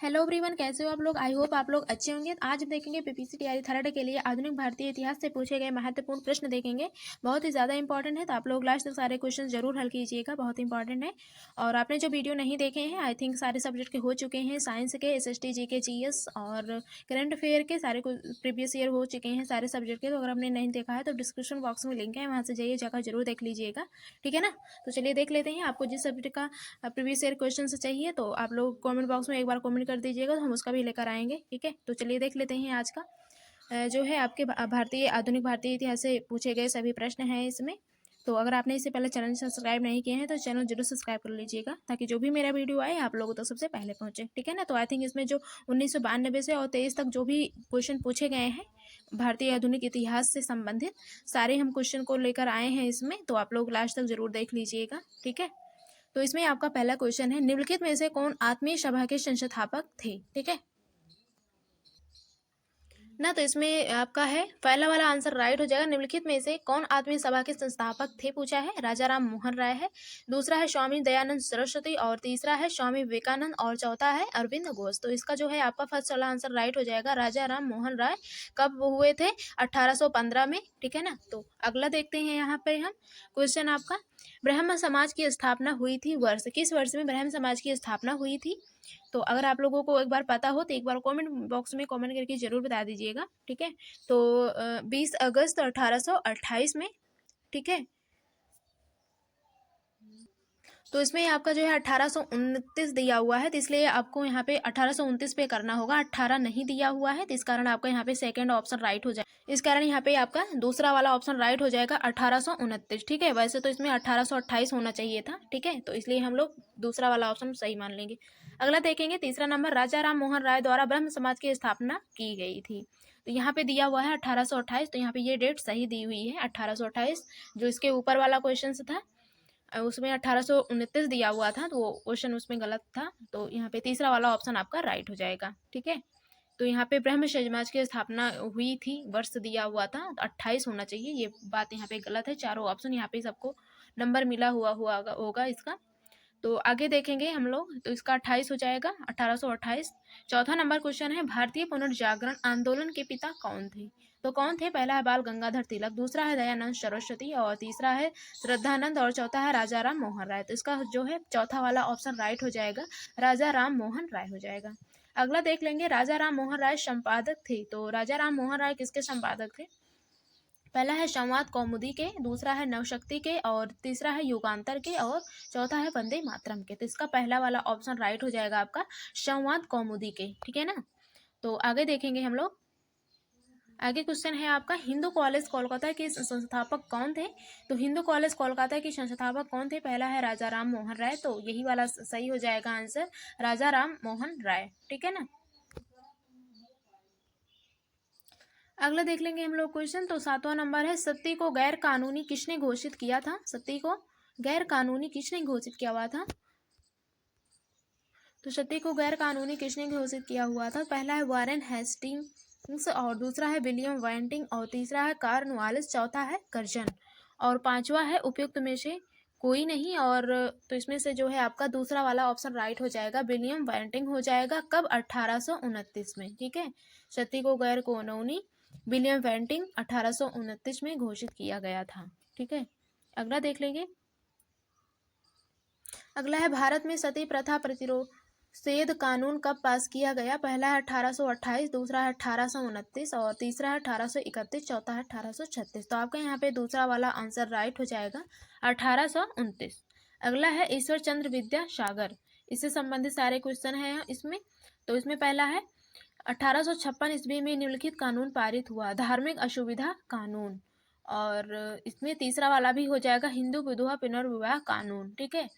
Hello everyone, कैसे हो आप लोग। आई होप आप लोग अच्छे होंगे। आज हम देखेंगे पीपीसी तैयारी थर्ड के लिए आधुनिक भारतीय इतिहास से पूछे गए महत्वपूर्ण प्रश्न देखेंगे। बहुत ही ज़्यादा इंपॉर्टेंट है, तो आप लोग लास्ट तक सारे क्वेश्चन जरूर हल कीजिएगा, बहुत इंपॉर्टेंट है। और आपने जो वीडियो नहीं देखे हैं, आई थिंक सारे सब्जेक्ट के हो चुके हैं, साइंस के, SST, GK, GS और करंट अफेयर के सारे प्रीवियस ईयर हो चुके हैं सारे सब्जेक्ट के। तो अगर आपने नहीं देखा है तो डिस्क्रिप्शन बॉक्स में लिंक है, वहाँ से जाइए, जाकर जरूर देख लीजिएगा, ठीक है ना। तो चलिए देख लेते हैं। आपको जिस सब्जेक्ट का प्रीवियस ईयर क्वेश्चन से चाहिए तो आप लोग कमेंट बॉक्स में एक बार कमेंट कर दीजिएगा, तो हम उसका भी लेकर आएंगे, ठीक है। तो चलिए देख लेते हैं आज का जो है आपके आधुनिक भारतीय इतिहास से पूछे गए सभी प्रश्न हैं इसमें। तो अगर आपने इससे पहले चैनल सब्सक्राइब नहीं किए हैं तो चैनल जरूर सब्सक्राइब कर लीजिएगा, ताकि जो भी मेरा वीडियो आए आप लोगों तक सबसे पहले पहुंचे, ठीक है ना। तो आई थिंक इसमें जो 1992 से और 23 तक जो भी क्वेश्चन पूछे गए हैं भारतीय आधुनिक इतिहास से संबंधित, सारे हम क्वेश्चन को लेकर आए हैं इसमें। तो आप लोग लास्ट तक जरूर देख लीजिएगा, ठीक है। तो इसमें आपका पहला क्वेश्चन है, निम्नलिखित में से कौन आत्मीय सभा के संस्थापक थे, ठीक है ना। तो इसमें आपका है पहला वाला आंसर राइट हो जाएगा। निम्नलिखित में से कौन आत्मीय सभा के संस्थापक थे पूछा है, राजा राम मोहन राय है, दूसरा है स्वामी दयानंद सरस्वती और तीसरा है स्वामी विवेकानंद और चौथा है अरविंद घोष। तो इसका जो है आपका फर्स्ट वाला आंसर राइट हो जाएगा, राजा राम मोहन राय। कब हुए थे? 1815 में, ठीक है ना। तो अगला देखते हैं यहाँ पे हम क्वेश्चन आपका, ब्रह्म समाज की स्थापना हुई थी वर्ष, किस वर्ष में ब्रह्म समाज की स्थापना हुई थी। तो अगर आप लोगों को एक बार पता हो तो एक बार कमेंट बॉक्स में कमेंट करके जरूर बता दीजिएगा, ठीक है। तो 20 अगस्त 1828 में, ठीक है। तो इसमें आपका जो है 1829 दिया हुआ है, तो इसलिए आपको यहाँ पे 1829 पे करना होगा, 18 नहीं दिया हुआ है, तो इस कारण आपका यहाँ पे सेकंड ऑप्शन राइट हो जाए। इस कारण यहाँ पे आपका दूसरा वाला ऑप्शन राइट हो जाएगा, 1829, ठीक है। वैसे तो इसमें 1828 होना चाहिए था, ठीक है, तो इसलिए हम लोग दूसरा वाला ऑप्शन सही मान लेंगे। अगला देखेंगे तीसरा नंबर, राजा राम मोहन राय द्वारा ब्रह्म समाज की स्थापना की गई थी। तो यहाँ पे दिया हुआ है 1828, तो यहाँ पे ये डेट सही दी हुई है 1828। जो इसके ऊपर वाला क्वेश्चन था उसमें 1829 दिया हुआ था, तो वो क्वेश्चन उसमें गलत था। तो यहाँ पे तीसरा वाला ऑप्शन आपका राइट हो जाएगा, ठीक है। तो यहाँ पे ब्रह्म समाज की स्थापना हुई थी, वर्ष दिया हुआ था, तो 28 होना चाहिए, ये बात यहाँ पे गलत है। चारों ऑप्शन यहाँ पे सबको नंबर मिला हुआ होगा इसका। तो आगे देखेंगे हम लोग, तो इसका 28 हो जाएगा, 1828। चौथा नंबर क्वेश्चन है, भारतीय पुनर्जागरण आंदोलन के पिता कौन थे। तो कौन थे? पहला है बाल गंगाधर तिलक, दूसरा है दयानंद सरस्वती और तीसरा है श्रद्धानंद और चौथा है राजा राम मोहन राय। तो इसका जो है चौथा वाला ऑप्शन राइट हो जाएगा, राजा राम मोहन राय हो जाएगा। अगला देख लेंगे, राजा राम मोहन राय संपादक थे। तो राजा राम मोहन राय किसके संपादक थे? पहला है संवाद कौमुदी के, दूसरा है नवशक्ति के और तीसरा है युगांतर के और चौथा है वंदे मातरम के। तो इसका पहला वाला ऑप्शन राइट हो जाएगा आपका, संवाद कौमुदी के, ठीक है ना। तो आगे देखेंगे हम लोग, आगे क्वेश्चन है आपका, हिंदू कॉलेज कोलकाता के संस्थापक कौन थे। तो हिंदू कॉलेज कोलकाता के संस्थापक कौन थे? पहला है राजा राम मोहन राय, तो यही वाला सही हो जाएगा आंसर, राजा राम मोहन राय, ठीक है ना। अगला देख लेंगे हम लोग क्वेश्चन, तो सातवां नंबर है, सती को गैर कानूनी किसने घोषित किया था। सती को गैर कानूनी किसने घोषित किया हुआ था। तो सती को गैर कानूनी किसने घोषित किया हुआ था? पहला है वारेन हेस्टिंग्स और दूसरा है विलियम वेंटिंग और तीसरा है कॉर्नवालिस, चौथा है कर्जन और पांचवा है उपयुक्त में से कोई नहीं। और तो इसमें से जो है आपका दूसरा वाला ऑप्शन राइट हो जाएगा, विलियम वेंटिंग हो जाएगा। कब? 1829 में, ठीक है। सती को गैर कानूनी विलियम वेंटिंग 1829 में घोषित किया गया था, ठीक है। अगला देख लेंगे, अगला है, भारत में सती प्रथा प्रतिरोध कानून कब पास किया गया। पहला है 1828, दूसरा है 1829 और तीसरा है 1831, चौथा है 1836। तो आपका यहाँ पे दूसरा वाला आंसर राइट हो जाएगा, 1829। अगला है ईश्वर चंद्र विद्यासागर, इससे संबंधित सारे क्वेश्चन हैं इसमें। तो इसमें पहला है, 1856 ईस्वी में निम्नलिखित कानून पारित हुआ, धार्मिक असुविधा कानून। और इसमें तीसरा वाला भी हो जाएगा, हिंदू विधवा पुनर्विवाह कानून, ठीक है।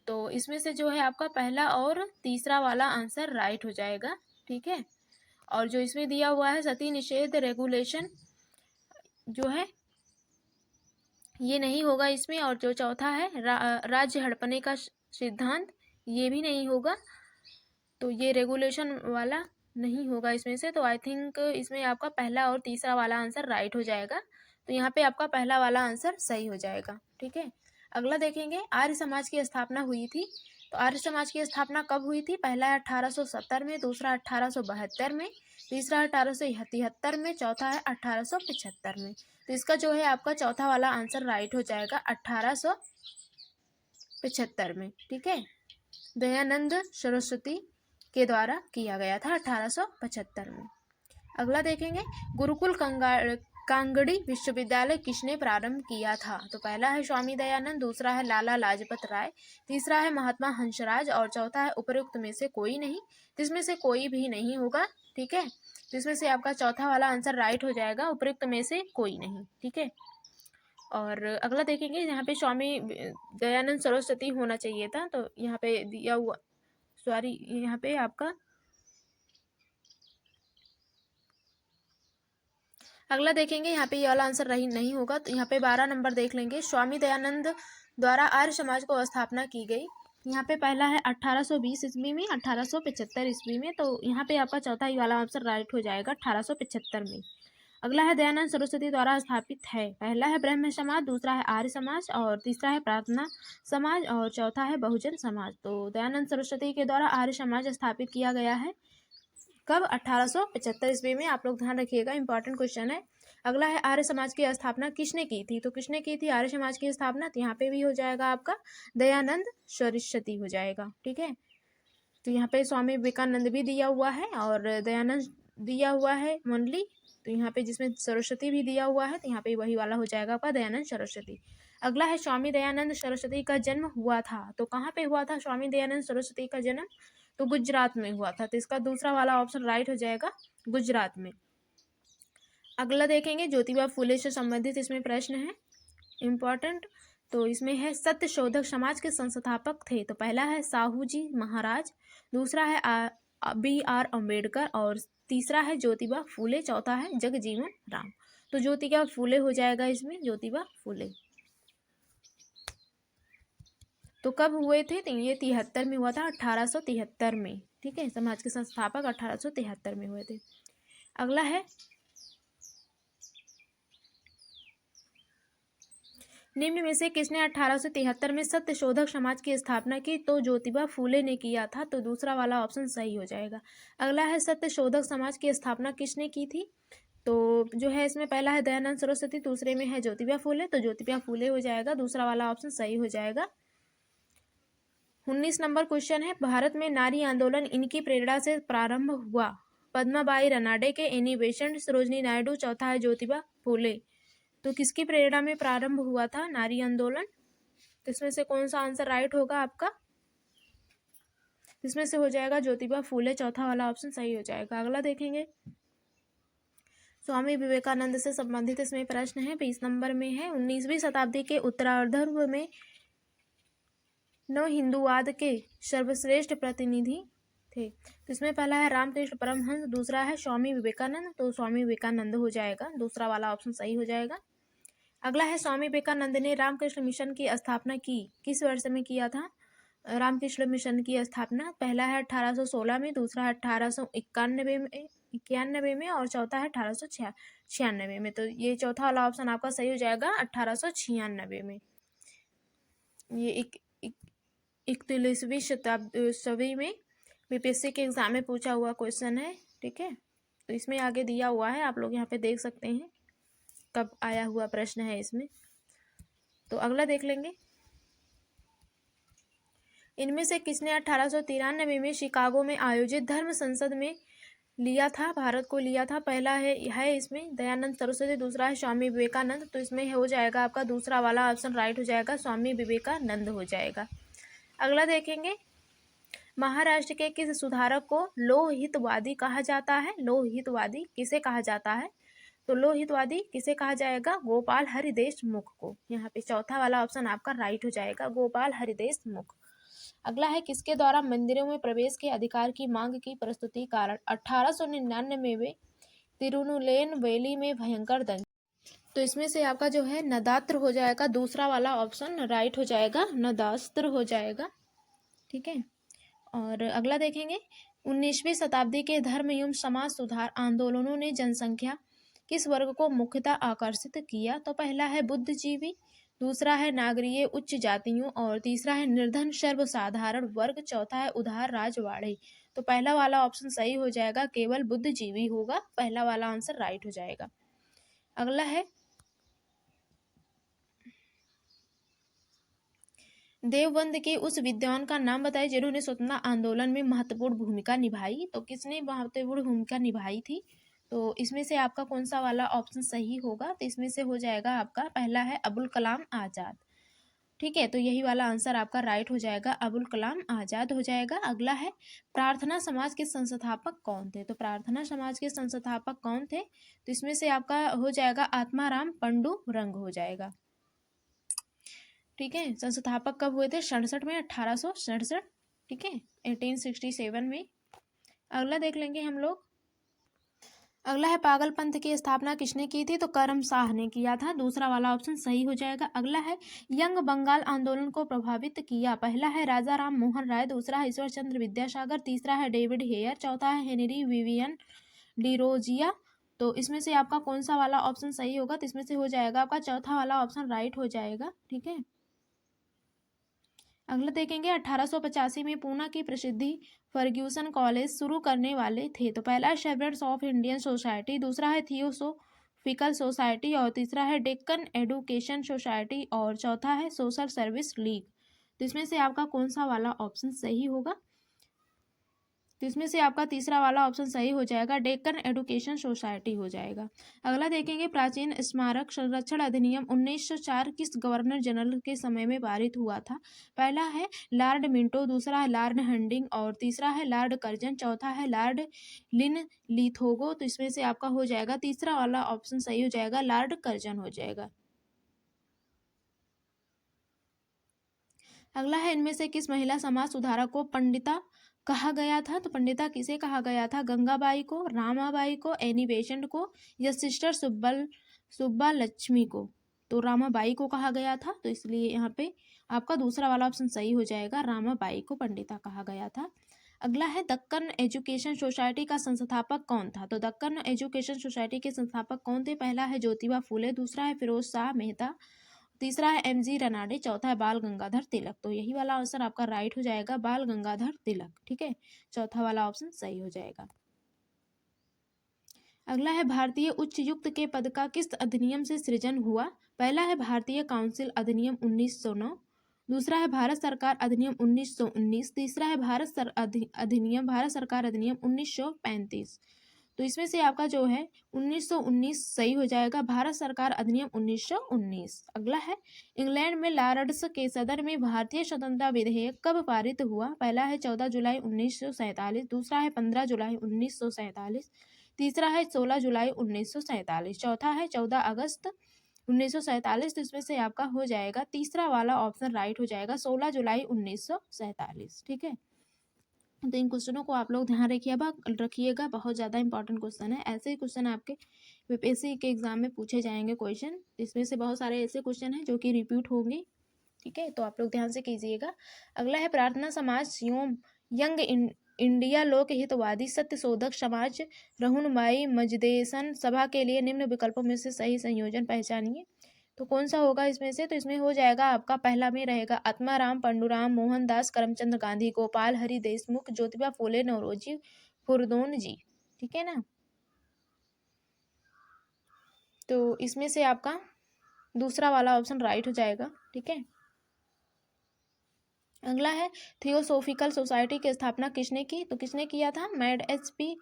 तो इसमें से जो है आपका पहला और तीसरा वाला आंसर राइट हो जाएगा, ठीक है। और जो इसमें दिया हुआ है सती निषेध रेगुलेशन जो है ये नहीं होगा इसमें, और जो चौथा है राज्य हड़पने का सिद्धांत, ये भी नहीं होगा। तो ये रेगुलेशन वाला नहीं होगा इसमें से। तो आई थिंक इसमें आपका पहला और तीसरा वाला आंसर राइट हो जाएगा। तो यहाँ पे आपका पहला वाला आंसर सही हो जाएगा, ठीक है। अगला देखेंगे, आर्य समाज की स्थापना हुई थी तो आर्य समाज की स्थापना कब हुई थी? पहला है 1870 में, दूसरा 1872 में, तीसरा है 1873 में, चौथा है 1875 में। तो इसका जो है आपका चौथा वाला आंसर राइट हो जाएगा 1875 में। ठीक है, दयानंद सरस्वती के द्वारा किया गया था 1875 में। अगला देखेंगे, गुरुकुल कांगड़ी विश्वविद्यालय किसने प्रारंभ किया था? तो पहला है स्वामी दयानंद, दूसरा है लाला लाजपत राय, तीसरा है महात्मा हंसराज और चौथा है उपरोक्त में से कोई नहीं। इसमें से कोई भी नहीं होगा। ठीक है, तो इसमें से आपका चौथा वाला आंसर राइट हो जाएगा, उपरोक्त में से कोई नहीं। ठीक है, और अगला देखेंगे, यहाँ पे स्वामी दयानंद सरस्वती होना चाहिए था, तो यहाँ पे दिया हुआ, सॉरी, यहाँ पे आपका अगला देखेंगे, यहाँ पे ये वाला आंसर नहीं होगा। तो यहाँ पे 12 नंबर देख लेंगे, स्वामी दयानंद द्वारा आर्य समाज को स्थापना की गई। यहाँ पे पहला है 1820 ईस्वी में, 1875 ईस्वी में। तो यहाँ पे आपका चौथा ही वाला आंसर राइट हो जाएगा 1875 में। अगला है दयानंद सरस्वती द्वारा स्थापित है। पहला है ब्रह्म समाज, दूसरा है आर्य समाज और तीसरा है प्रार्थना समाज और चौथा है बहुजन समाज। तो दयानंद सरस्वती के द्वारा आर्य समाज स्थापित किया गया है कब? 1875 ईस्वी में। आप लोग ध्यान रखिएगा, इंपॉर्टेंट क्वेश्चन है। अगला है आर्य समाज की स्थापना किसने की थी? तो किसने की थी आर्य समाज की स्थापना? तो यहाँ पे भी हो जाएगा आपका दयानंद सरस्वती हो जाएगा। ठीक है, तो यहाँ पे स्वामी विवेकानंद भी दिया हुआ है और दयानंद दिया हुआ है मंडली, तो यहाँ पे जिसमें सरस्वती भी दिया हुआ है, तो यहाँ पे वही वाला हो जाएगा आपका दयानंद सरस्वती। अगला है स्वामी दयानंद सरस्वती का जन्म हुआ था। तो कहाँ पे हुआ था स्वामी दयानंद सरस्वती का जन्म? तो गुजरात में हुआ था। तो इसका दूसरा वाला ऑप्शन राइट हो जाएगा, गुजरात में। अगला देखेंगे, ज्योतिबा फुले से संबंधित इसमें प्रश्न है इम्पॉर्टेंट। तो इसमें है सत्य शोधक समाज के संस्थापक थे। तो पहला है साहू जी महाराज, दूसरा है BR अम्बेडकर और तीसरा है ज्योतिबा फुले, चौथा है जगजीवन राम। तो ज्योतिबा फुले हो जाएगा इसमें, ज्योतिबा फुले। तो कब हुए थे? तो ये 73 में हुआ था, 1873 में। ठीक है, समाज के संस्थापक 1873 में हुए थे। अगला है, निम्न में से किसने 1873 में सत्य शोधक समाज की स्थापना की? तो ज्योतिबा फूले ने किया था। तो दूसरा वाला ऑप्शन सही हो जाएगा। अगला है, सत्य शोधक समाज की स्थापना किसने की थी? तो जो है इसमें पहला है दयानंद सरस्वती, दूसरे में है ज्योतिबा फूले, तो ज्योतिबा फूले हो जाएगा, दूसरा वाला ऑप्शन सही हो जाएगा। 19 नंबर क्वेश्चन है, भारत में नारी आंदोलन इनकी प्रेरणा से प्रारंभ हुआ। पद्माबाई रनाडे के, एनी बेसेंट, सरोजनी नायडू, चौथा है ज्योतिबा फूले। तो किसकी प्रेरणा में प्रारंभ हुआ था नारी आंदोलन? तो इसमें से कौन सा आंसर राइट होगा आपका? इसमें से हो जाएगा ज्योतिबा फूले, चौथा वाला ऑप्शन सही हो जाएगा। अगला देखेंगे, स्वामी विवेकानंद से संबंधित इसमें प्रश्न है, 20 नंबर में है। 19वीं शताब्दी के उत्तरार्ध में नव हिंदूवाद के सर्वश्रेष्ठ प्रतिनिधि थे। तो इसमें पहला है रामकृष्ण परमहंस, दूसरा है स्वामी विवेकानंद, तो स्वामी विवेकानंद हो जाएगा, दूसरा वाला ऑप्शन सही हो जाएगा। अगला है, स्वामी विवेकानंद ने रामकृष्ण मिशन की स्थापना की किस वर्ष में किया था? रामकृष्ण मिशन की स्थापना पहला है 1816 में, दूसरा है 1891 में और चौथा है 1896 में। तो ये चौथा वाला ऑप्शन आपका सही हो जाएगा, 1896 में। ये 31वीं शताब्दी में बीपीएससी के एग्जाम में पूछा हुआ क्वेश्चन है। ठीक है, तो इसमें आगे दिया हुआ है, आप लोग यहाँ पे देख सकते हैं कब आया हुआ प्रश्न है इसमें। तो अगला देख लेंगे, इनमें से किसने 1893 में शिकागो में आयोजित धर्म संसद में लिया था, भारत को लिया था? पहला है इसमें दयानंद सरस्वती, दूसरा है स्वामी विवेकानंद। तो इसमें हो जाएगा आपका दूसरा वाला ऑप्शन राइट हो जाएगा, स्वामी विवेकानंद हो जाएगा। अगला देखेंगे, महाराष्ट्र के किस सुधारक को लोकहितवादी कहा जाता है? लोकहितवादी किसे कहा जाता है? तो लोकहितवादी किसे कहा जाएगा? गोपाल हरि देशमुख को। यहाँ पे चौथा वाला ऑप्शन आपका राइट हो जाएगा, गोपाल हरि देशमुख। अगला है, किसके द्वारा मंदिरों में प्रवेश के अधिकार की मांग की प्रस्तुति कारण 1899 में तिरुनेलवेली में भयंकर दंगे? तो इसमें से आपका जो है नदात्र हो जाएगा, दूसरा वाला ऑप्शन राइट हो जाएगा, नदास्त्र हो जाएगा। ठीक है, और अगला देखेंगे, 19वीं शताब्दी के धर्म एवं समाज सुधार आंदोलनों ने जनसंख्या किस वर्ग को मुख्यतः आकर्षित किया? तो पहला है बुद्धिजीवी, दूसरा है नागरीय उच्च जातियों और तीसरा है निर्धन सर्वसाधारण वर्ग, चौथा है उदार राजवाड़े। तो पहला वाला ऑप्शन सही हो जाएगा, केवल बुद्धिजीवी होगा, पहला वाला आंसर राइट हो जाएगा। अगला है देवबंद के उस विद्वान का नाम बताइए जिन्होंने स्वतंत्रता आंदोलन में महत्वपूर्ण भूमिका निभाई। तो किसने महत्वपूर्ण भूमिका निभाई थी? तो इसमें से आपका कौन सा वाला ऑप्शन सही होगा? तो इसमें से हो जाएगा आपका पहला है अबुल कलाम आजाद। ठीक है, तो यही वाला आंसर आपका राइट हो जाएगा, अबुल कलाम आजाद हो जाएगा। अगला है प्रार्थना समाज के संस्थापक कौन थे? तो प्रार्थना समाज के संस्थापक कौन थे? तो इसमें से आपका हो जाएगा आत्माराम पंडुरंग हो जाएगा। ठीक है, संस्थापक कब हुए थे? 67 में, 1867। ठीक है, 1867 में। अगला देख लेंगे हम लोग। अगला है पागल पंथ की स्थापना किसने की थी? तो करम शाह ने किया था, दूसरा वाला ऑप्शन सही हो जाएगा। अगला है यंग बंगाल आंदोलन को प्रभावित किया, पहला है राजा राम मोहन राय, दूसरा है ईश्वर चंद्र विद्यासागर, तीसरा है डेविड हेयर, चौथा है हेनरी विवियन डिरोजिया। तो इसमें से आपका कौन सा वाला ऑप्शन सही होगा? तो इसमें से हो जाएगा आपका चौथा वाला ऑप्शन राइट हो जाएगा। ठीक है, अगला देखेंगे 1885 में पूना की प्रसिद्धि फर्ग्यूसन कॉलेज शुरू करने वाले थे। तो पहला है शेफर्ड्स ऑफ इंडियन सोसाइटी, दूसरा है थियोसोफिकल सोसाइटी और तीसरा है डेक्कन एडुकेशन सोसाइटी और चौथा है सोशल सर्विस लीग। तो इसमें से आपका कौन सा वाला ऑप्शन सही होगा? तो इसमें से आपका तीसरा वाला ऑप्शन सही हो जाएगा, डेक्कन एडुकेशन सोसाइटी हो जाएगा। अगला देखेंगे प्राचीन स्मारक संरक्षण अधिनियम 1904 किस गवर्नर जनरल के समय में पारित हुआ था? पहला है लॉर्ड मिंटो, दूसरा है लॉर्ड हंडिंग और तीसरा है लॉर्ड कर्जन, चौथा है लॉर्ड लिन लिथोगो। तो इसमें से आपका हो जाएगा तीसरा वाला ऑप्शन सही हो जाएगा, लॉर्ड कर्जन हो जाएगा। अगला है इनमें से किस महिला समाज सुधारक को पंडिता कहा गया था? तो पंडिता किसे कहा गया था? गंगाबाई को, रामाबाई को, एनी बेसेंट को या सिस्टर सुब्बा लक्ष्मी को? तो रामाबाई को कहा गया था, तो इसलिए यहाँ पे आपका दूसरा वाला ऑप्शन सही हो जाएगा, रामाबाई को पंडिता कहा गया था। अगला है दक्कन एजुकेशन सोसाइटी का संस्थापक कौन था? तो दक्कन एजुकेशन सोसाइटी के संस्थापक कौन थे? पहला है ज्योतिबा फूले, दूसरा है फिरोज शाह मेहता, तीसरा है एमजी रनाडे, चौथा है बाल गंगाधर तिलक। तो यही वाला आंसर आपका राइट हो जाएगा, बाल गंगाधर तिलक। ठीक है, चौथा वाला ऑप्शन सही हो जाएगा। अगला है भारतीय उच्चायुक्त के पद का किस अधिनियम से सृजन हुआ? पहला है भारतीय काउंसिल अधिनियम 1909, दूसरा है भारत सरकार अधिनियम 1919, तीसरा है भारत सरकार अधिनियम 1935। तो इसमें से आपका जो है 1919 सही हो जाएगा, भारत सरकार अधिनियम 1919। अगला है इंग्लैंड में लॉर्ड्स के सदन में भारतीय स्वतंत्रता विधेयक कब पारित हुआ? पहला है 14 जुलाई 1947, दूसरा है 15 जुलाई 1947, तीसरा है 16 जुलाई 1947, चौथा है 14 अगस्त 1947। तो इसमें से आपका हो जाएगा तीसरा वाला ऑप्शन राइट हो जाएगा, 16 जुलाई 1947। ठीक है, तो इन क्वेश्चनों को आप लोग ध्यान रखिएगा, बहुत ज़्यादा इंपॉर्टेंट क्वेश्चन है। ऐसे ही क्वेश्चन आपके यूपीएससी के एग्जाम में पूछे जाएंगे क्वेश्चन, इसमें से बहुत सारे ऐसे क्वेश्चन हैं जो कि रिपीट होंगे। ठीक है, तो आप लोग ध्यान से कीजिएगा। अगला है प्रार्थना समाज एवं यंग इंडिया लोक हितवादी सत्य शोधक समाज रहुनमाई मजदेसन सभा के लिए निम्न विकल्पों में से सही संयोजन पहचानिए। तो कौन सा होगा इसमें से? तो इसमें हो जाएगा आपका पहला में रहेगा आत्माराम पंडुराम मोहनदास करमचंद गांधी गोपाल हरि देशमुख ज्योतिबा फूले नौरोजी फुरदोन जी। ठीक है ना, तो इसमें से आपका दूसरा वाला ऑप्शन राइट हो जाएगा। ठीक है, अगला है थियोसोफिकल सोसाइटी की स्थापना किसने की? तो किसने किया था? Madame H P.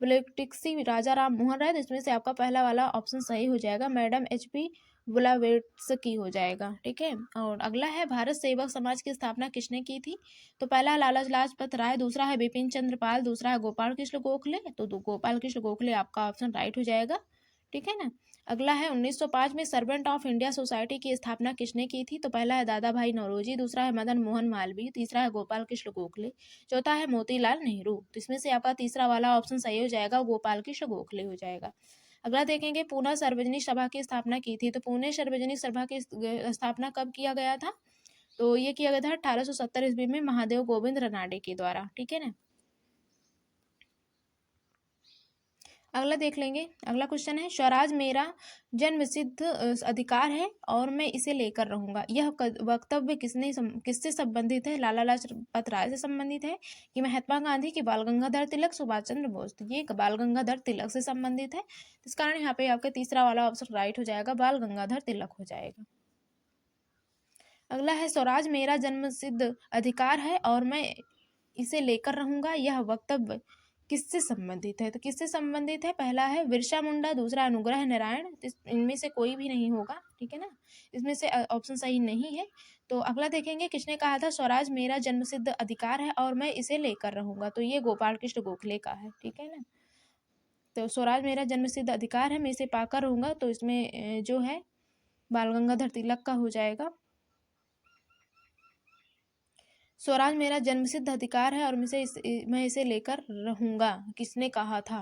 Blavatsky Raja Ram Mohan Roy. तो इसमें से आपका पहला वाला ऑप्शन सही हो जाएगा, मैडम एच.पी. ब्लावेट्स्की हो जाएगा। ठीक है, और अगला है भारत सेवक समाज की स्थापना किसने की थी? तो पहला लाला लाजपत राय, दूसरा है बिपिन चंद्र पाल, दूसरा है गोपाल कृष्ण गोखले। तो गोपाल कृष्ण गोखले आपका ऑप्शन राइट हो जाएगा। ठीक है ना, अगला है 1905 में सर्वेंट ऑफ इंडिया सोसाइटी की स्थापना किसने की थी? तो पहला है दादा भाई नौरोजी, दूसरा है मदन मोहन मालवीय, तीसरा है गोपाल कृष्ण गोखले, चौथा है मोतीलाल नेहरू। तो इसमें से आपका तीसरा वाला ऑप्शन सही हो जाएगा, गोपाल कृष्ण गोखले हो जाएगा। अगला देखेंगे पूना सार्वजनिक सभा की स्थापना की थी। तो पुणे सार्वजनिक सभा की स्थापना कब किया गया था? तो ये किया गया था 1870 ईस्वी में महादेव गोविंद रनाडे के द्वारा। ठीक है ना, अगला देख लेंगे। अगला क्वेश्चन है, स्वराज मेरा जन्मसिद्ध अधिकार है और मैं इसे लेकर रहूंगा। यह वक्तव्य किससे संबंधित है? लाला लाजपत राय से संबंधित है कि महात्मा गांधी की बाल गंगाधर तिलक, सुभाष चंद्र बोस? तो ये बाल गंगाधर तिलक से संबंधित है, इस कारण यहाँ पे आपका तीसरा वाला ऑप्शन राइट हो जाएगा, बाल गंगाधर तिलक हो जाएगा। अगला है, स्वराज मेरा जन्मसिद्ध अधिकार है और मैं इसे लेकर रहूंगा। यह वक्तव्य किससे संबंधित है? तो किससे संबंधित है? पहला है बिरसा मुंडा, दूसरा अनुग्रह नारायण। इनमें से कोई भी नहीं होगा, ठीक है ना, इसमें से ऑप्शन सही नहीं है। तो अगला देखेंगे, किसने कहा था स्वराज मेरा जन्मसिद्ध अधिकार है और मैं इसे लेकर रहूंगा? तो ये गोपाल कृष्ण गोखले का है, ठीक है ना। तो स्वराज मेरा जन्मसिद्ध अधिकार है, मैं इसे पाकर रहूंगा, तो इसमें जो है बाल गंगाधर तिलक का हो जाएगा। स्वराज मेरा जन्मसिद्ध अधिकार है और मैं इसे लेकर रहूंगा, किसने कहा था?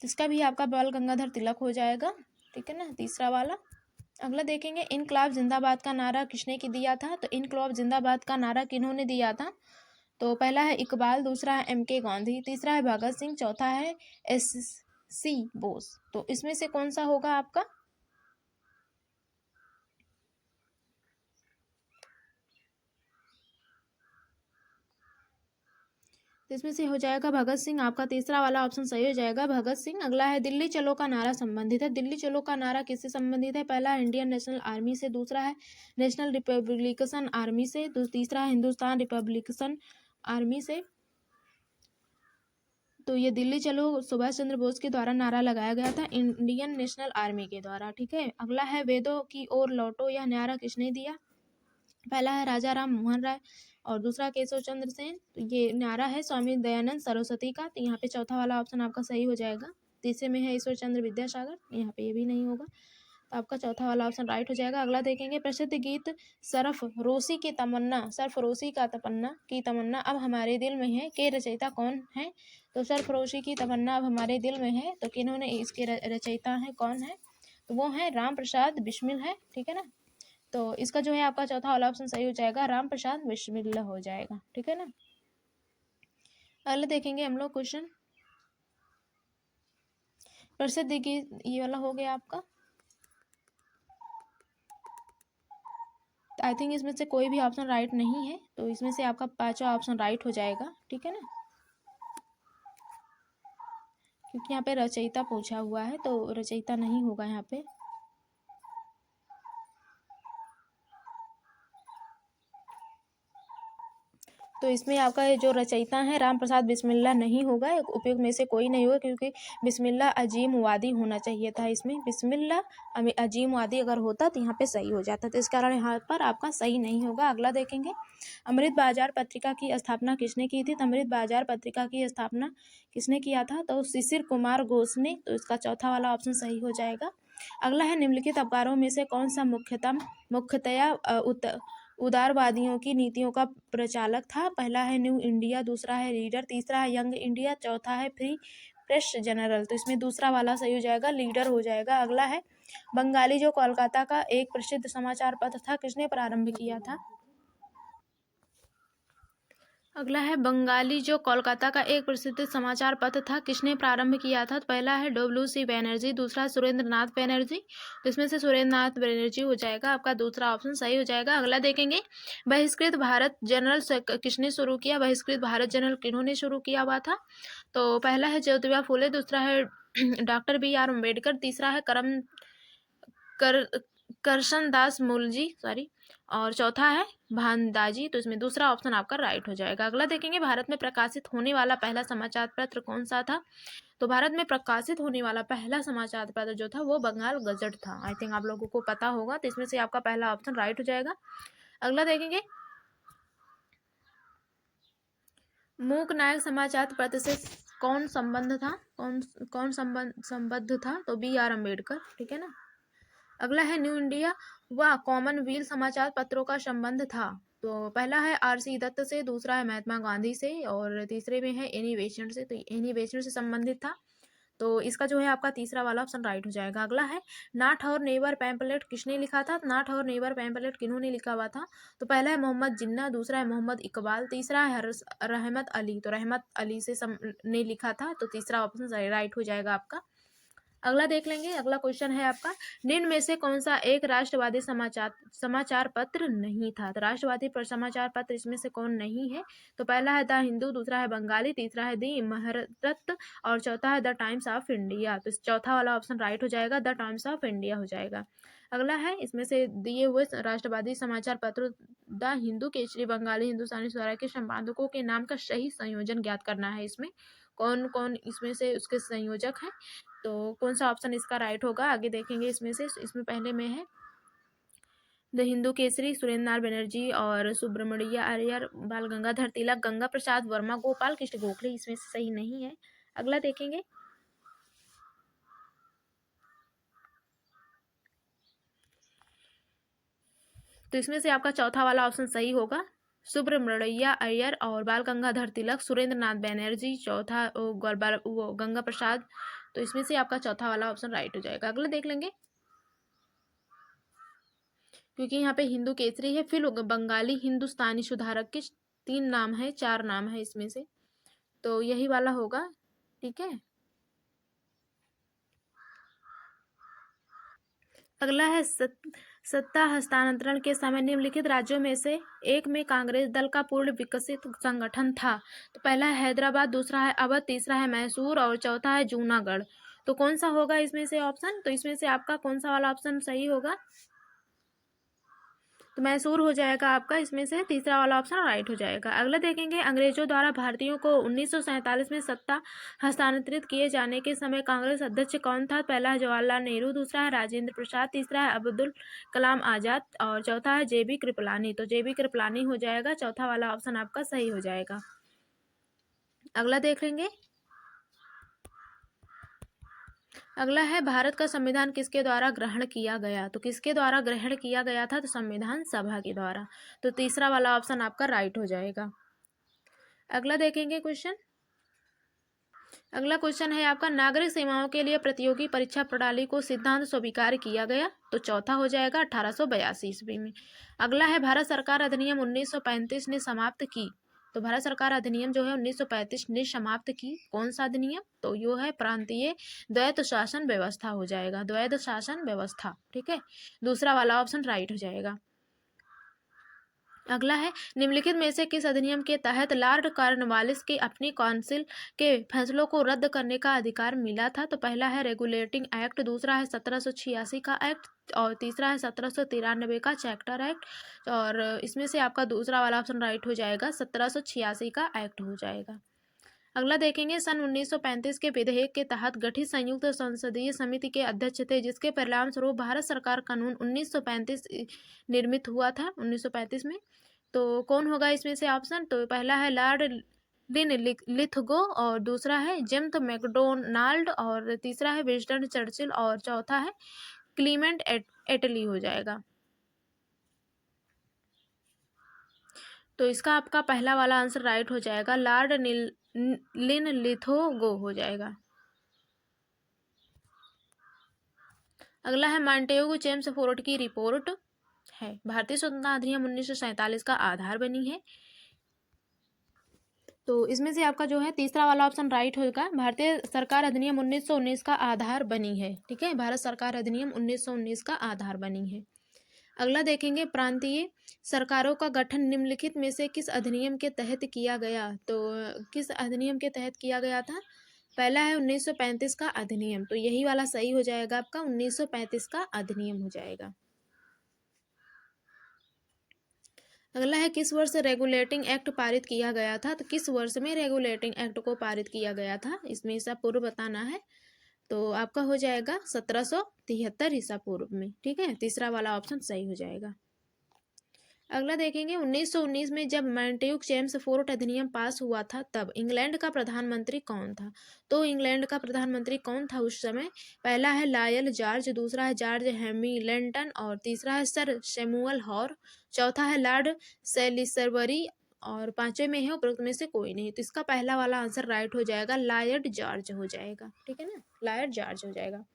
इसका भी आपका बाल गंगाधर तिलक हो जाएगा, ठीक है ना, तीसरा वाला। अगला देखेंगे, इनकलाब जिंदाबाद का नारा किसने की दिया था? तो इनकलाब जिंदाबाद का नारा किन्होंने दिया था? तो पहला है इकबाल, दूसरा है MK गांधी, तीसरा है भगत सिंह, चौथा है SC बोस। तो इसमें से कौन सा होगा आपका? तो इसमें से हो जाएगा भगत सिंह, आपका तीसरा वाला ऑप्शन सही हो जाएगा, भगत सिंह। अगला है, दिल्ली चलो का नारा संबंधित है। दिल्ली चलो का नारा किससे संबंधित है? पहला है इंडियन नेशनल आर्मी से, दूसरा है नेशनल रिपब्लिकन आर्मी से, तीसरा है हिंदुस्तान रिपब्लिकन आर्मी से। तो ये दिल्ली चलो सुभाष चंद्र बोस के द्वारा नारा लगाया गया था, इंडियन नेशनल आर्मी के द्वारा, ठीक है। अगला है, वेदों की ओर लौटो, यह नारा किसने दिया? पहला है राजा राम मोहन राय और दूसरा केशव चंद्र सेन। तो ये नारा है स्वामी दयानंद सरस्वती का। तो यहाँ पे चौथा वाला ऑप्शन आपका सही हो जाएगा। तीसरे में है ईश्वर चंद्र विद्यासागर, यहाँ पे ये भी नहीं होगा, तो आपका चौथा वाला ऑप्शन राइट हो जाएगा। अगला देखेंगे, प्रसिद्ध गीत सरफरोशी की तमन्ना, सरफरोशी का तमन्ना की तमन्ना अब हमारे दिल में है के रचयिता कौन है? तो सरफरोशी की तमन्ना अब हमारे दिल में है, तो किन्होंने इसके रचयिता है, कौन है? तो वो है राम प्रसाद बिस्मिल है, ठीक है ना। तो इसका जो है आपका चौथा वाला ऑप्शन सही हो जाएगा, राम प्रसाद बिस्मिल्लाह हो जाएगा, ठीक है ना। अगले देखेंगे हम लोग क्वेश्चन, प्रसिद्ध गीत, ये वाला हो गया आपका। आई थिंक इसमें से कोई भी ऑप्शन राइट नहीं है, तो इसमें से आपका पांचवा ऑप्शन राइट हो जाएगा, ठीक है ना, क्योंकि यहाँ पे रचयिता पूछा हुआ है, तो रचयिता नहीं होगा यहाँ पे। तो इसमें आपका जो रचयिता है राम प्रसाद बिस्मिल्लाह नहीं होगा, उपयुक्त में से कोई नहीं होगा, क्योंकि बिस्मिल्लाह अजीम वादी होना चाहिए था। इसमें बिस्मिल्लाह अजीम वादी अगर होता तो यहाँ पे सही हो जाता, तो इस कारण यहाँ पर आपका सही नहीं होगा। अगला देखेंगे, अमृत बाजार पत्रिका की स्थापना किसने की थी? तो अमृत बाजार पत्रिका की स्थापना किसने किया था? तो शिशिर कुमार घोष ने। तो इसका चौथा वाला ऑप्शन सही हो जाएगा। अगला है, निम्नलिखित अखबारों में से कौन सा मुख्यतया उदारवादियों की नीतियों का प्रचालक था? पहला है न्यू इंडिया, दूसरा है लीडर, तीसरा है यंग इंडिया, चौथा है फ्री प्रेस जनरल। तो इसमें दूसरा वाला सही हो जाएगा, लीडर हो जाएगा। अगला है, बंगाली जो कोलकाता का एक प्रसिद्ध समाचार पत्र था, किसने प्रारंभ किया था? अगला है, बंगाली जो कोलकाता का एक प्रसिद्ध समाचार पत्र था, किसने प्रारंभ किया था? तो पहला है WC बैनर्जी, दूसरा सुरेंद्र नाथ बैनर्जी। तो इसमें से सुरेंद्र नाथ बैनर्जी हो जाएगा, आपका दूसरा ऑप्शन सही हो जाएगा। अगला देखेंगे, बहिष्कृत भारत जर्नल किसने शुरू किया? बहिष्कृत भारत जर्नल किन्होंने शुरू किया हुआ था? तो पहला है ज्योतिबा फुले, दूसरा है डॉक्टर BR अम्बेडकर, तीसरा है करशन दास मूलजी, सॉरी, और चौथा है भानदाजी। तो इसमें दूसरा ऑप्शन आपका राइट हो जाएगा। अगला देखेंगे, भारत में प्रकाशित होने वाला पहला समाचार पत्र कौन सा था? तो भारत में प्रकाशित होने वाला पहला समाचार पत्र जो था वो बंगाल गजट था। आई थिंक आप लोगों को पता होगा, तो इसमें से आपका पहला ऑप्शन राइट हो जाएगा। अगला देखेंगे, मूक नायक समाचार पत्र से कौन संबंध था? कौन संबद्ध था? तो BR अम्बेडकर, ठीक है ना। अगला है, न्यू इंडिया व कॉमनवेल्थ समाचार पत्रों का संबंध था। तो पहला है RC दत्त से, दूसरा है महात्मा गांधी से और तीसरे में है एनी बेसेंट से। तो एनी बेसेंट से संबंधित था। तो इसका जो है आपका तीसरा वाला ऑप्शन राइट हो जाएगा। अगला है नाट और नेवर पैम्पलेट किसने लिखा था? नाट और नेवर पैम्पलेट किन्होंने लिखा हुआ था? तो पहला है मोहम्मद जिन्ना, दूसरा है मोहम्मद इकबाल, तीसरा है रहमत अली। तो रहमत अली ने लिखा था, तो तीसरा ऑप्शन राइट हो जाएगा आपका। अगला देख लेंगे। अगला क्वेश्चन है आपका, निम्न में से कौन सा एक राष्ट्रवादी समाचार पत्र नहीं था? तो राष्ट्रवादी समाचार पत्र इसमें से कौन नहीं है? तो पहला है द हिंदू, दूसरा है बंगाली, तीसरा है दी महारत और चौथा है द टाइम्स ऑफ इंडिया। तो चौथा वाला ऑप्शन राइट हो जाएगा, द टाइम्स ऑफ इंडिया हो जाएगा। अगला है, इसमें से दिए हुए राष्ट्रवादी समाचार पत्र द हिंदू, केसरी, बंगाली, हिंदुस्तानी स्वराज के संपादकों के नाम का सही संयोजन ज्ञात करना है। इसमें कौन कौन इसमें से उसके संयोजक हैं? तो कौन सा ऑप्शन इसका राइट होगा आगे देखेंगे। इसमें से इसमें पहले में है द हिंदू केसरी सुरेंद्र नाथ बनर्जी और सुब्रमण्य अय्यर, बाल गंगाधर तिलक, गंगा प्रसाद वर्मा, गोपाल कृष्ण गोखले। इसमें से सही नहीं है। अगला देखेंगे। तो इसमें से आपका चौथा वाला ऑप्शन सही होगा, सुब्रमण्य अय्यर और बाल गंगाधर तिलक, सुरेंद्र नाथ बनर्जी, चौथा वो गंगा प्रसाद। तो इसमें से आपका चौथा वाला ऑप्शन राइट हो जाएगा। अगला देख लेंगे। क्योंकि यहाँ पे हिंदू केसरी है, फिर बंगाली, हिंदुस्तानी सुधारक के 3 नाम है, 4 नाम है इसमें से, तो यही वाला होगा। ठीक है। अगला है सत्ता हस्तांतरण के समय निम्नलिखित राज्यों में से एक में कांग्रेस दल का पूर्ण विकसित संगठन था। तो पहला है हैदराबाद, दूसरा है अवध, तीसरा है मैसूर और चौथा है जूनागढ़। तो कौन सा होगा इसमें से ऑप्शन? तो इसमें से आपका कौन सा वाला ऑप्शन सही होगा? तो मैसूर हो जाएगा आपका। इसमें से तीसरा वाला ऑप्शन राइट हो जाएगा। अगला देखेंगे। अंग्रेजों द्वारा भारतीयों को 1947 में सत्ता हस्तांतरित किए जाने के समय कांग्रेस अध्यक्ष कौन था? पहला है जवाहरलाल नेहरू, दूसरा है राजेंद्र प्रसाद, तीसरा है अब्दुल कलाम आजाद और चौथा है जेबी कृपलानी। तो जेबी कृपलानी हो जाएगा। चौथा वाला ऑप्शन आपका सही हो जाएगा। अगला देख लेंगे। अगला है भारत का संविधान किसके द्वारा ग्रहण किया गया? तो किसके द्वारा ग्रहण किया गया था? तो संविधान सभा के द्वारा। तो तीसरा वाला ऑप्शन आपका राइट हो जाएगा। अगला देखेंगे क्वेश्चन। अगला क्वेश्चन है आपका, नागरिक सेवाओं के लिए प्रतियोगी परीक्षा प्रणाली को सिद्धांत स्वीकार किया गया। तो चौथा हो जाएगा 1882 ईस्वी में। अगला है भारत सरकार अधिनियम 1935 ने समाप्त की। तो भारत सरकार अधिनियम जो है 1935 ने समाप्त की। कौन सा अधिनियम? तो यो है प्रांतीय द्वैत शासन व्यवस्था हो जाएगा, द्वैत शासन व्यवस्था। ठीक है। दूसरा वाला ऑप्शन राइट हो जाएगा। अगला है, निम्नलिखित में से किस अधिनियम के तहत लॉर्ड कॉर्नवालिस के अपनी काउंसिल के फैसलों को रद्द करने का अधिकार मिला था? तो पहला है रेगुलेटिंग एक्ट, दूसरा है 1786 का एक्ट और तीसरा है 1793 का चैर्टर एक्ट। और इसमें से आपका दूसरा वाला ऑप्शन राइट हो जाएगा, 1786 का एक्ट हो जाएगा। अगला देखेंगे। सन 1935 के विधेयक के तहत गठित संयुक्त संसदीय समिति के अध्यक्ष थे, जिसके परिणाम स्वरूप भारत सरकार कानून 1935 निर्मित हुआ था 1935 में। तो कौन होगा इसमें से ऑप्शन? तो पहला है लॉर्ड लिथगो और दूसरा है जेम्स मैकडोनाल्ड और तीसरा है विंस्टन चर्चिल और चौथा है क्लीमेंट एटली हो जाएगा। तो इसका आपका पहला वाला आंसर राइट हो जाएगा, लॉर्ड लिथगो हो जाएगा। अगला है मॉन्टेग्यू चेम्सफोर्ड की रिपोर्ट है भारतीय स्वतंत्रता अधिनियम 1947 का आधार बनी है। तो इसमें से आपका जो है तीसरा वाला ऑप्शन राइट होगा, भारतीय सरकार अधिनियम 1919 का आधार बनी है। ठीक है। भारत सरकार अधिनियम 1919 का आधार बनी है। अगला देखेंगे। प्रांतीय सरकारों का गठन निम्नलिखित में से किस अधिनियम के तहत किया गया? तो किस अधिनियम के तहत किया गया था? पहला है 1935 का अधिनियम। तो यही वाला सही हो जाएगा आपका, 1935 का अधिनियम हो जाएगा। अगला है, किस वर्ष रेगुलेटिंग एक्ट पारित किया गया था? तो किस वर्ष में रेगुलेटिंग एक्ट को पारित किया गया था, इसमें ईसा पूर्व बताना है। तो आपका हो जाएगा 1773 ईसा पूर्व में। ठीक है। तीसरा वाला ऑप्शन सही हो जाएगा। अगला देखेंगे। 1919 में जब मॉन्टेग्यू चेम्सफोर्ड अधिनियम पास हुआ था, तब इंग्लैंड का प्रधानमंत्री कौन था? तो इंग्लैंड का प्रधानमंत्री कौन था उस समय? पहला है लायल जॉर्ज, दूसरा है जॉर्ज हैमिल्टन और तीसरा है सर सैमुअल हॉर, चौथा है लॉर्ड सेलिसबरी और पांचवें में है उपरोक्त में से कोई नहीं। तो इसका पहला वाला आंसर राइट हो जाएगा, लॉयड जॉर्ज हो जाएगा। ठीक है ना, लॉयड जॉर्ज हो जाएगा।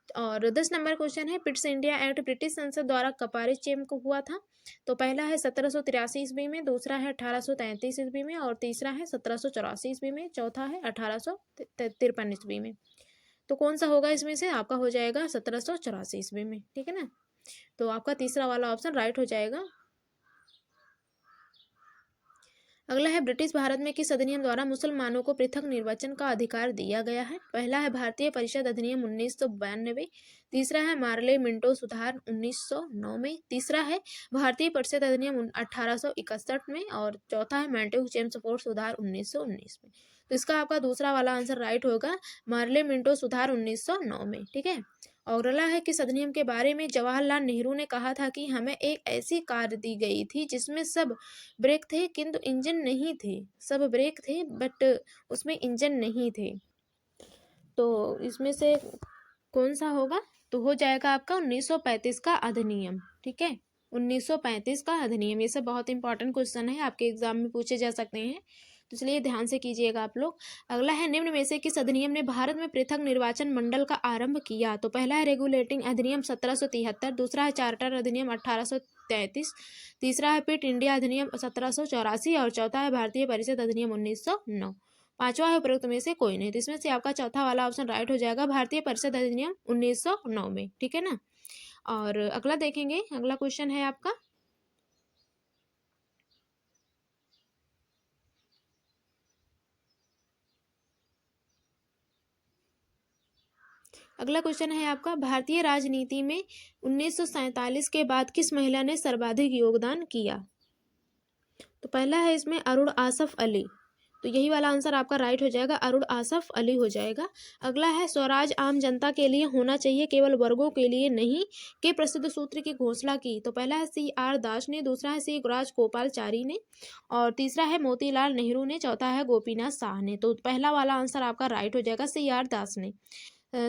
और 10 नंबर क्वेश्चन है, पिट्स इंडिया एक्ट ब्रिटिश संसद द्वारा कपारिस चेम को हुआ था। तो पहला है 1783 ईस्वी में, दूसरा है 1833 ईस्वी में, और तीसरा है 1784 ईस्वी में, चौथा है 1853 ईस्वी में। तो कौन सा होगा इसमें से? आपका हो जाएगा 1784 ईस्वी में। ठीक है ना, तो आपका तीसरा वाला ऑप्शन राइट हो जाएगा। अगला है, ब्रिटिश भारत में किस अधिनियम द्वारा मुसलमानों को पृथक निर्वाचन का अधिकार दिया गया है? पहला है भारतीय परिषद अधिनियम 1992, तीसरा है मार्ले मिंटो सुधार 1909 में, तीसरा है भारतीय परिषद अधिनियम 1861 में, और चौथा है मैंटेग चेम्सफोर्ड सुधार 1919 में। तो इसका आपका दूसरा वाला आंसर राइट होगा, मार्ले मिंटो सुधार 1909 में। ठीक है, और अगला है, किस अधिनियम के बारे में जवाहरलाल नेहरू ने कहा था कि हमें एक ऐसी कार दी गई थी जिसमें सब ब्रेक थे किंतु इंजन नहीं थे। सब ब्रेक थे बट उसमें इंजन नहीं थे। तो इसमें से कौन सा होगा? तो हो जाएगा आपका 1935 का अधिनियम। ठीक है, 1935 का अधिनियम। ये सब बहुत इंपॉर्टेंट क्वेश्चन है, आपके एग्जाम में पूछे जा सकते हैं, तो इसलिए ध्यान से कीजिएगा आप लोग। अगला है, निम्न में से किस अधिनियम ने भारत में पृथक निर्वाचन मंडल का आरंभ किया? तो पहला है रेगुलेटिंग अधिनियम 1773, दूसरा है चार्टर अधिनियम 1833, तीसरा है पिट इंडिया अधिनियम 1784, और चौथा है भारतीय परिषद अधिनियम 1909। पांचवा है उपरोक्त में से कोई नहीं। तो इसमें से आपका चौथा वाला ऑप्शन राइट हो जाएगा, भारतीय परिषद अधिनियम 1909 में। ठीक है ना, और अगला देखेंगे, अगला क्वेश्चन है आपका, अगला क्वेश्चन है आपका, भारतीय राजनीति में 1947 के बाद किस महिला ने सर्वाधिक योगदान किया? तो पहला है इसमें अरुण आसफ अली, तो यही वाला आंसर आपका राइट हो जाएगा, अरुण आसफ अली हो जाएगा। अगला है, स्वराज आम जनता के लिए होना चाहिए केवल वर्गों के लिए नहीं के प्रसिद्ध सूत्र की घोषणा की? तो पहला है CR दास ने, दूसरा है C राजगोपालचारी ने, और तीसरा है मोतीलाल नेहरू ने, चौथा है गोपीनाथ शाह ने। तो पहला वाला आंसर आपका राइट हो जाएगा, CR दास ने।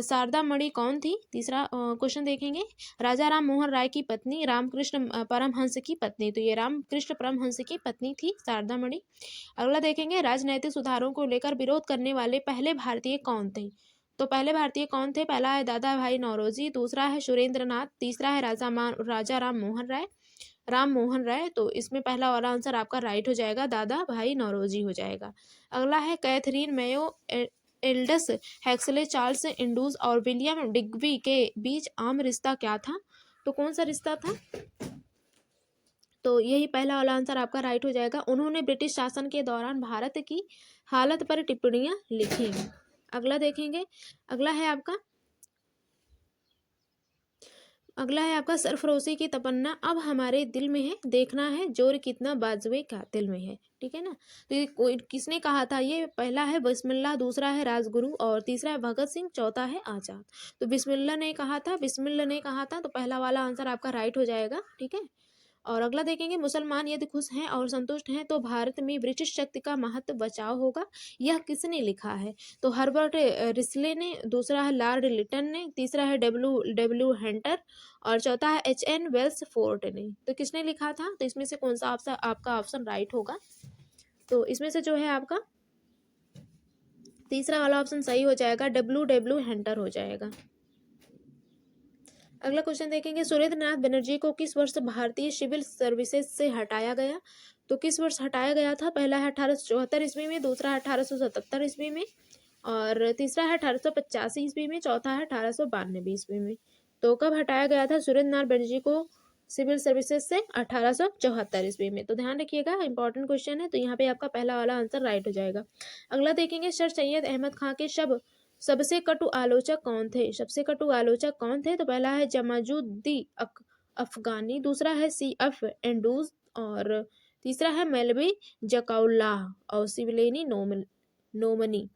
शारदा मणि कौन थी? तीसरा क्वेश्चन देखेंगे, राजा राम मोहन राय की पत्नी, रामकृष्ण परमहंस की पत्नी। तो ये रामकृष्ण परमहंस की पत्नी थी शारदा मणि। अगला देखेंगे, राजनैतिक सुधारों को लेकर विरोध करने वाले पहले भारतीय कौन थे? तो पहले भारतीय कौन थे? पहला है दादा भाई नौरोजी, दूसरा है सुरेंद्र नाथ, तीसरा है राजा राम मोहन राय। तो इसमें पहला वाला आंसर आपका राइट हो जाएगा, दादा भाई नौरोजी हो जाएगा। अगला है, कैथरीन मेयो एल्डस हैक्सले, चार्ल्स इंडूज और विलियम डिग्बी के बीच आम रिश्ता क्या था? तो कौन सा रिश्ता था? तो यही पहला वाला आंसर आपका राइट हो जाएगा, उन्होंने ब्रिटिश शासन के दौरान भारत की हालत पर टिप्पणियां लिखी। अगला देखेंगे, अगला है आपका सरफरोशी की तमन्ना अब हमारे दिल में है, देखना है जोर कितना बाजुए कातिल में है। ठीक है ना, तो ये किसने कहा था? ये पहला है बिस्मिल्लाह, दूसरा है राजगुरु, और तीसरा है भगत सिंह, चौथा है आजाद। तो बिस्मिल्लाह ने कहा था, तो पहला वाला आंसर आपका राइट हो जाएगा। ठीक है, और अगला देखेंगे, मुसलमान यदि खुश हैं और संतुष्ट हैं तो भारत में ब्रिटिश शक्ति का महत्व बचाव होगा, यह किसने लिखा है? तो हर्बर्ट रिस्ले ने, दूसरा है लॉर्ड लिटन ने, तीसरा है डब्ल्यू हंटर, और चौथा है HN वेल्स फोर्ट ने। तो किसने लिखा था? तो इसमें से कौन सा आपका ऑप्शन राइट होगा? तो इसमें से जो है आपका तीसरा वाला ऑप्शन सही हो जाएगा, डब्ल्यू हंटर हो जाएगा। अगला क्वेश्चन देखेंगे, सुरेंद्र नाथ बनर्जी को किस वर्ष भारतीय सिविल सर्विसेज से हटाया गया? तो किस वर्ष हटाया गया था? पहला है 1874 ईस्वी में, दूसरा है 1877 ईस्वी में, और तीसरा है 1885 ईस्वी में, चौथा है 1892 ईस्वी में। तो कब हटाया गया था सुरेंद्र नाथ बनर्जी को सिविल सर्विसेज से? 1874 ईस्वी में। तो ध्यान रखिएगा, इंपॉर्टेंट क्वेश्चन है, तो यहाँ पे आपका पहला वाला आंसर राइट हो जाएगा। अगला देखेंगे, सर सैयद अहमद खां के सबसे कटु आलोचक कौन थे? सबसे कटु आलोचक कौन थे? तो पहला है जमाजुद्दी अफगानी, दूसरा है CF एंडूज, और तीसरा है मेलवी जकाउल्लाह, और सिवलेनी नोमनी।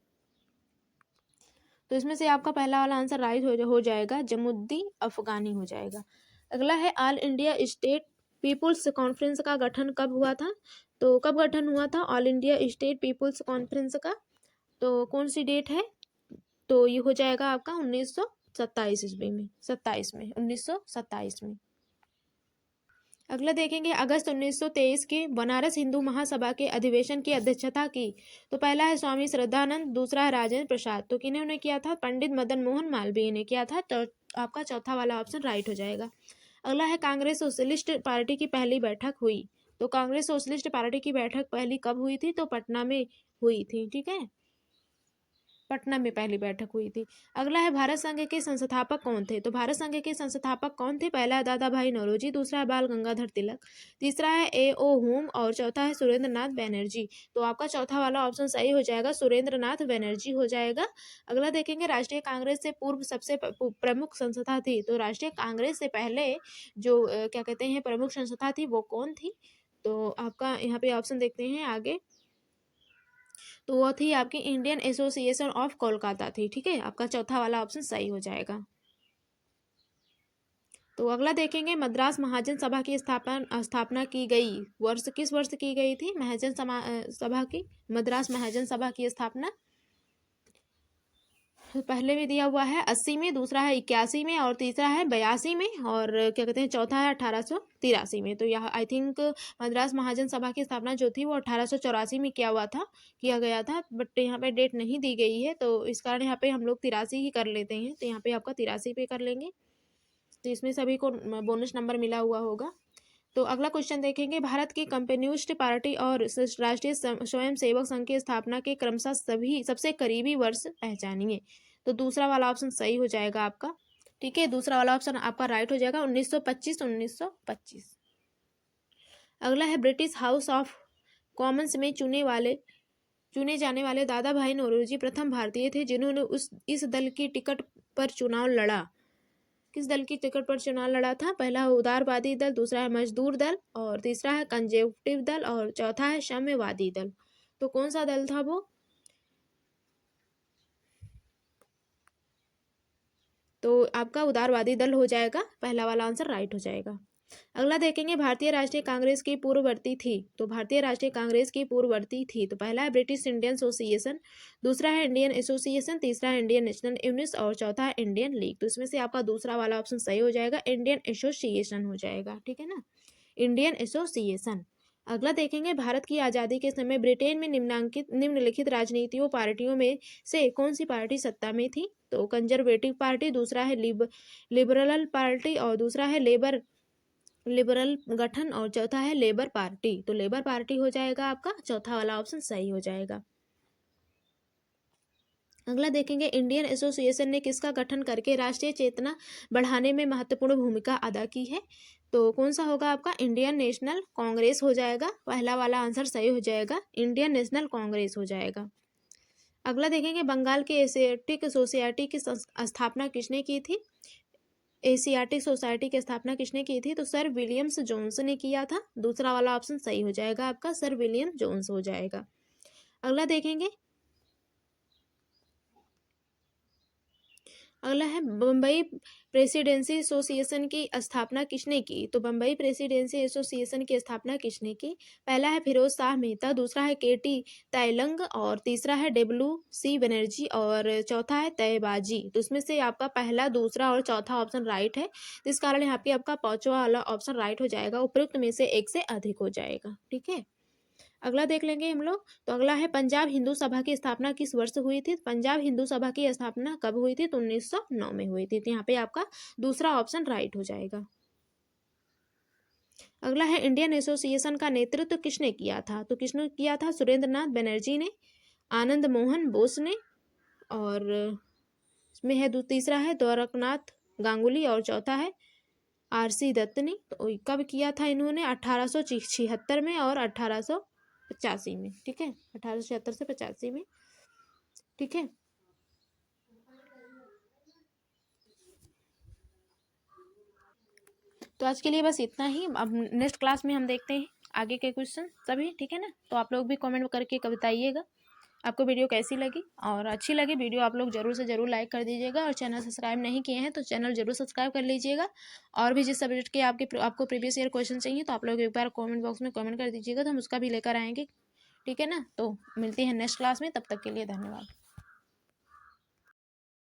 तो इसमें से आपका पहला वाला आंसर राइट हो जाएगा, जमुद्दी अफगानी हो जाएगा। अगला है, all India state people's conference का गठन कब हुआ था? तो कब गठन हुआ था all India state people's conference का? तो कौन सी डेट है? तो ये हो जाएगा आपका 1927 ईस्वी में, 1927 में। अगला देखेंगे अगस्त 1923 के बनारस हिंदू महासभा के अधिवेशन की अध्यक्षता की। तो पहला है स्वामी श्रद्धानंद, दूसरा है राजेंद्र प्रसाद। तो किन्होंने किया था? पंडित मदन मोहन मालवीय ने किया था। तो आपका चौथा वाला ऑप्शन राइट हो जाएगा। अगला है कांग्रेस सोशलिस्ट पार्टी की पहली बैठक हुई। तो कांग्रेस सोशलिस्ट पार्टी की बैठक पहली कब हुई थी? तो पटना में हुई थी। ठीक है, पटना में पहली बैठक हुई थी। अगला है भारत संघ के संस्थापक कौन थे? तो भारत संघ के संस्थापक कौन थे? पहला है दादा भाई नौरोजी, दूसरा है बाल गंगाधर तिलक, तीसरा है A.O. होम और चौथा है सुरेंद्र नाथ बैनर्जी। तो आपका चौथा वाला ऑप्शन सही हो जाएगा, सुरेंद्र नाथ बैनर्जी हो जाएगा। अगला देखेंगे राष्ट्रीय कांग्रेस से पूर्व सबसे प्रमुख संस्था थी। तो राष्ट्रीय कांग्रेस से पहले जो क्या कहते हैं प्रमुख संस्था थी वो कौन थी? तो आपका यहाँ पे ऑप्शन देखते हैं आगे। तो वो थी आपकी इंडियन एसोसिएशन ऑफ कोलकाता थी। ठीक है, आपका चौथा वाला ऑप्शन सही हो जाएगा। तो अगला देखेंगे मद्रास महाजन सभा की स्थापना की गई वर्ष, किस वर्ष की गई थी महाजन सभा की? मद्रास महाजन सभा की स्थापना पहले में दिया हुआ है 80 में, दूसरा है 81 में और तीसरा है 82 में और क्या कहते हैं चौथा है 1883 में। तो यह आई थिंक मद्रास महाजन सभा की स्थापना जो थी वो 1884 में किया गया था, बट यहाँ पे डेट नहीं दी गई है, तो इस कारण यहाँ पे हम लोग 83 ही कर लेते हैं। तो यहाँ पे आपका 83 पे कर लेंगे। तो इसमें सभी को बोनस नंबर मिला हुआ होगा। तो अगला क्वेश्चन देखेंगे भारत की कम्युनिस्ट पार्टी और राष्ट्रीय स्वयं सेवक संघ की स्थापना के क्रमशः सबसे करीबी वर्ष पहचानिए। तो दूसरा वाला ऑप्शन सही हो जाएगा आपका। ठीक है, दूसरा वाला ऑप्शन आपका राइट हो जाएगा 1925। अगला है ब्रिटिश हाउस ऑफ कॉमन्स में चुने जाने वाले दादा भाई नौरोजी प्रथम भारतीय थे जिन्होंने इस दल की टिकट पर चुनाव लड़ा। किस दल की टिकट पर चुनाव लड़ा था? पहला है उदारवादी दल, दूसरा है मजदूर दल और तीसरा है कंजर्वेटिव दल और चौथा है साम्यवादी दल। तो कौन सा दल था वो? तो आपका उदारवादी दल हो जाएगा, पहला वाला आंसर राइट हो जाएगा। अगला देखेंगे भारतीय राष्ट्रीय कांग्रेस की पूर्ववर्ती थी। तो भारतीय राष्ट्रीय कांग्रेस की पूर्ववर्ती थी। तो पहला है ब्रिटिश इंडियन एसोसिएशन, दूसरा है इंडियन एसोसिएशन, तीसरा है इंडियन नेशनल यूनियन और चौथा है इंडियन लीग। तो इसमें से आपका दूसरा वाला ऑप्शन सही हो जाएगा, इंडियन एसोसिएशन हो जाएगा। ठीक है ना, इंडियन एसोसिएशन। अगला देखेंगे भारत की आज़ादी के समय ब्रिटेन में निम्नलिखित राजनीतियों पार्टियों में से कौन सी पार्टी सत्ता में थी? तो कंजर्वेटिव पार्टी, दूसरा है लिबरल पार्टी और दूसरा है लिबरल गठन और चौथा है लेबर पार्टी। तो लेबर पार्टी हो जाएगा आपका, चौथा वाला ऑप्शन सही हो जाएगा। अगला देखेंगे इंडियन एसोसिएशन ने किसका गठन करके राष्ट्रीय चेतना बढ़ाने में महत्वपूर्ण भूमिका अदा की है? तो कौन सा होगा आपका? इंडियन नेशनल कांग्रेस हो जाएगा, पहला वाला आंसर सही हो जाएगा, इंडियन नेशनल कांग्रेस हो जाएगा। अगला देखेंगे बंगाल के एशियाटिक सोसाइटी की स्थापना किसने की थी? एशियाटिक सोसाइटी की स्थापना किसने की थी? तो सर विलियम्स जोन्स ने किया था, दूसरा वाला ऑप्शन सही हो जाएगा आपका, सर विलियम जोन्स हो जाएगा। अगला देखेंगे, अगला है बम्बई प्रेसिडेंसी एसोसिएशन की स्थापना किसने की? तो बम्बई प्रेसिडेंसी एसोसिएशन की स्थापना किसने की? पहला है फिरोज शाह मेहता, दूसरा है केटी तैलंग और तीसरा है WC बनर्जी और चौथा है तयबाजी। तो इसमें से आपका पहला, दूसरा और चौथा ऑप्शन राइट है, इस कारण यहाँ पे आपका पांचवा वाला ऑप्शन राइट हो जाएगा, उपयुक्त में से एक से अधिक हो जाएगा। ठीक है, अगला देख लेंगे हम लोग। तो अगला है पंजाब हिंदू सभा की स्थापना किस वर्ष हुई थी? पंजाब हिंदू सभा की स्थापना कब हुई थी? तो 1909 में हुई थी। तो यहाँ पे आपका दूसरा ऑप्शन राइट हो जाएगा। अगला है इंडियन एसोसिएशन का नेतृत्व किसने किया था? तो किसने किया था? सुरेंद्र नाथ बनर्जी ने, आनंद मोहन बोस ने और इसमें है तीसरा है द्वारकनाथ गांगुली और चौथा है RC दत्त ने। तो कब किया था इन्होंने? 1876 में और 1885 में। ठीक है, 1876 से 85 में। ठीक है, तो आज के लिए बस इतना ही। अब नेक्स्ट क्लास में हम देखते हैं आगे के क्वेश्चन सभी। ठीक है ना, तो आप लोग भी कमेंट करके बताइएगा आपको वीडियो कैसी लगी, और अच्छी लगी वीडियो आप लोग जरूर से जरूर लाइक कर दीजिएगा, और चैनल सब्सक्राइब नहीं किए हैं तो चैनल जरूर सब्सक्राइब कर लीजिएगा। और भी जिस सब्जेक्ट के आपको प्रीवियस ईयर क्वेश्चन चाहिए तो आप लोग एक बार कमेंट बॉक्स में कमेंट कर दीजिएगा, तो हम उसका भी लेकर आएंगे। ठीक है ना, तो मिलती है नेक्स्ट क्लास में, तब तक के लिए धन्यवाद।